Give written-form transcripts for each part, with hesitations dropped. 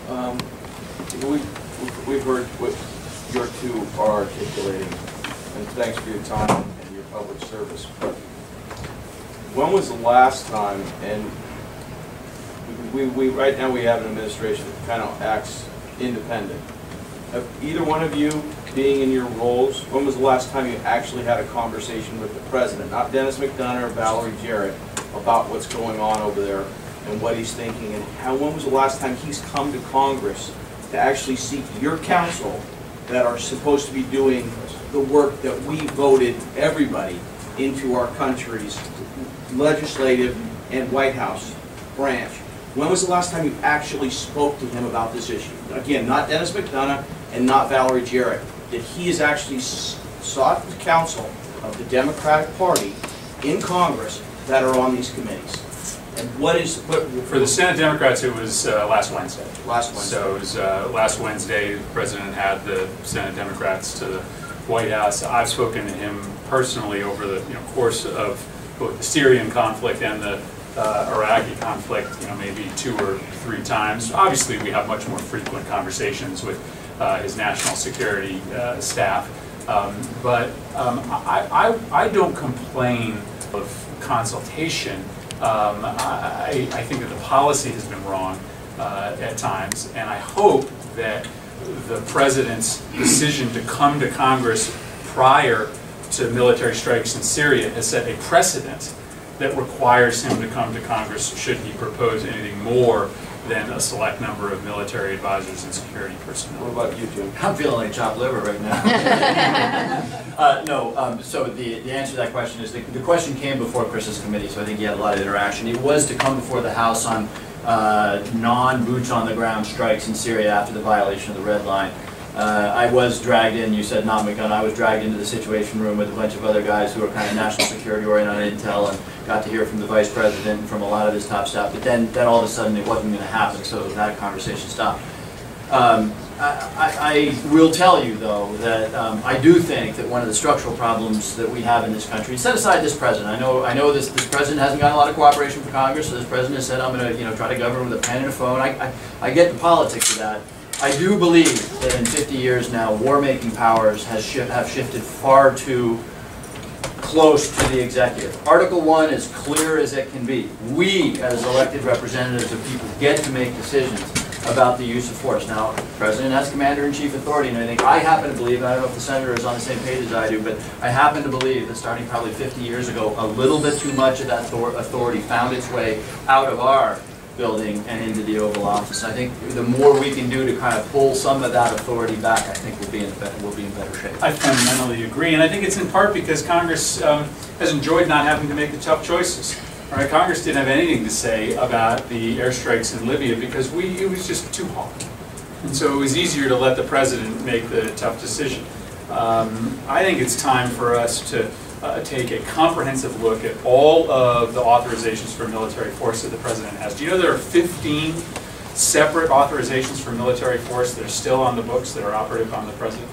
Um, we've heard what your two are articulating, and thanks for your time and your public service. But when was the last time, and we right now we have an administration that kind of acts independent. Have either one of you, being in your roles, when was the last time you actually had a conversation with the president, not Dennis McDonough or Valerie Jarrett, about what's going on over there and what he's thinking, and when was the last time he's come to Congress to actually seek your counsel that are supposed to be doing the work that we voted everybody into our country's legislative and White House branch? When was the last time you actually spoke to him about this issue? Again, not Dennis McDonough and not Valerie Jarrett. That he has actually sought the counsel of the Democratic Party in Congress that are on these committees. And for the Senate Democrats, it was last Wednesday. Last Wednesday. So it was last Wednesday. The president had the Senate Democrats to the White House. I've spoken to him personally over the course of both the Syrian conflict and the Iraqi conflict, maybe 2 or 3 times. Obviously, we have much more frequent conversations with his national security staff. But I don't complain of consultation. I think that the policy has been wrong at times, and I hope that the president's decision to come to Congress prior to military strikes in Syria has set a precedent that requires him to come to Congress should he propose anything more than a select number of military advisors and security personnel. What about you, Jim? I'm feeling like chopped liver right now. So the answer to that question is the question came before Chris's committee, so I think he had a lot of interaction. It was to come before the House on non-boots-on-the-ground strikes in Syria after the violation of the Red Line. I was dragged in, you said not McDonough, I was dragged into the Situation Room with a bunch of other guys who were kind of national security oriented on intel, and got to hear from the Vice President and from a lot of his top staff, but then all of a sudden it wasn't going to happen, so that conversation stopped. I will tell you, though, that I do think that one of the structural problems that we have in this country, set aside this president, I know this president hasn't gotten a lot of cooperation from Congress, so this president has said, I'm going to try to govern with a pen and a phone. I get the politics of that. I do believe that in 50 years now, war-making powers have shifted far too close to the executive. Article 1 is clear as it can be. We, as elected representatives of people, get to make decisions about the use of force. Now, the president has commander-in-chief authority, and I happen to believe, I don't know if the senator is on the same page as I do, but I happen to believe that starting probably 50 years ago, a little bit too much of that authority found its way out of our building and into the Oval Office. I think the more we can do to kind of pull some of that authority back, I think we'll be in better shape. I fundamentally agree, and I think it's in part because Congress has enjoyed not having to make the tough choices. All right, Congress didn't have anything to say about the airstrikes in Libya because it was just too hard, and so it was easier to let the president make the tough decision. I think it's time for us to take a comprehensive look at all of the authorizations for military force that the president has. Do you know there are 15 separate authorizations for military force that are still on the books that are operative on the president?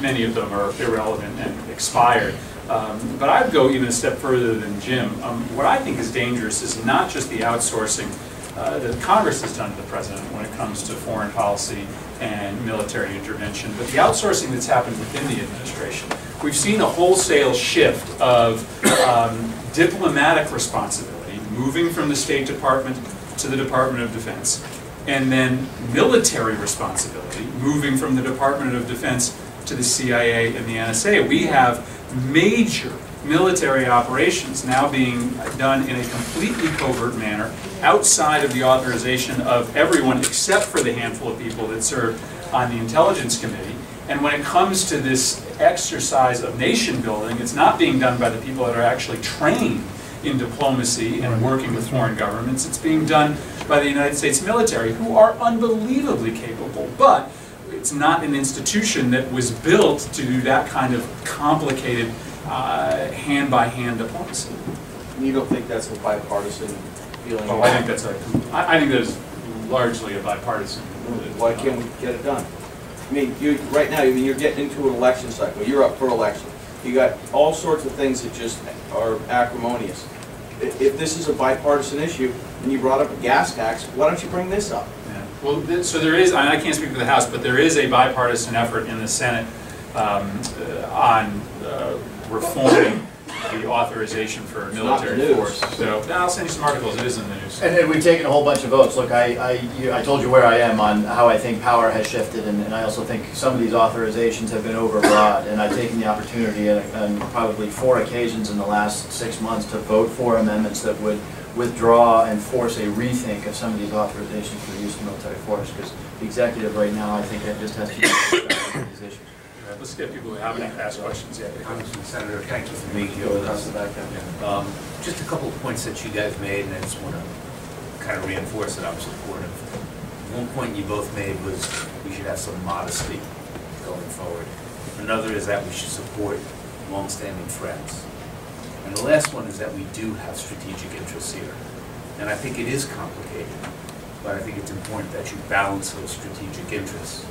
Many of them are irrelevant and expired. But I'd go even a step further than Jim. What I think is dangerous is not just the outsourcing that Congress has done to the president when it comes to foreign policy and military intervention, but the outsourcing that's happened within the administration. We've seen a wholesale shift of diplomatic responsibility moving from the State Department to the Department of Defense, and then military responsibility moving from the Department of Defense to the CIA and the NSA. We have major military operations now being done in a completely covert manner outside of the authorization of everyone except for the handful of people that serve on the Intelligence Committee. And when it comes to this exercise of nation building, it's not being done by the people that are actually trained in diplomacy and working with foreign governments. It's being done by the United States military, who are unbelievably capable, but it's not an institution that was built to do that kind of complicated hand-by-hand diplomacy. You don't think that's a bipartisan feeling? Oh, I think that is largely a bipartisan. Why can't we get it done? I mean, right now, you're getting into an election cycle. You're up for election. You got all sorts of things that just are acrimonious. If this is a bipartisan issue, and you brought up a gas tax, why don't you bring this up? Yeah. Well, so there is, and I can't speak for the House, but there is a bipartisan effort in the Senate on reforming the authorization for military force. So I'll send you some articles. It is in the news. And we've taken a whole bunch of votes. Look, I told you where I am on how I think power has shifted, and I also think some of these authorizations have been overbroad. And I've taken the opportunity on probably 4 occasions in the last 6 months to vote for amendments that would withdraw and force a rethink of some of these authorizations for the use of military force, because the executive right now, I think, it just has to be these issues. Let's get people who haven't asked questions yet. Congressman, Senator, thank you for being here with us. Just a couple of points that you guys made, and I just want to kind of reinforce that I'm supportive. One point you both made was we should have some modesty going forward. Another is that we should support long-standing friends. And the last one is that we do have strategic interests here. And I think it is complicated, but I think it's important that you balance those strategic interests.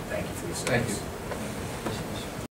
Thank you for your service. Thank you.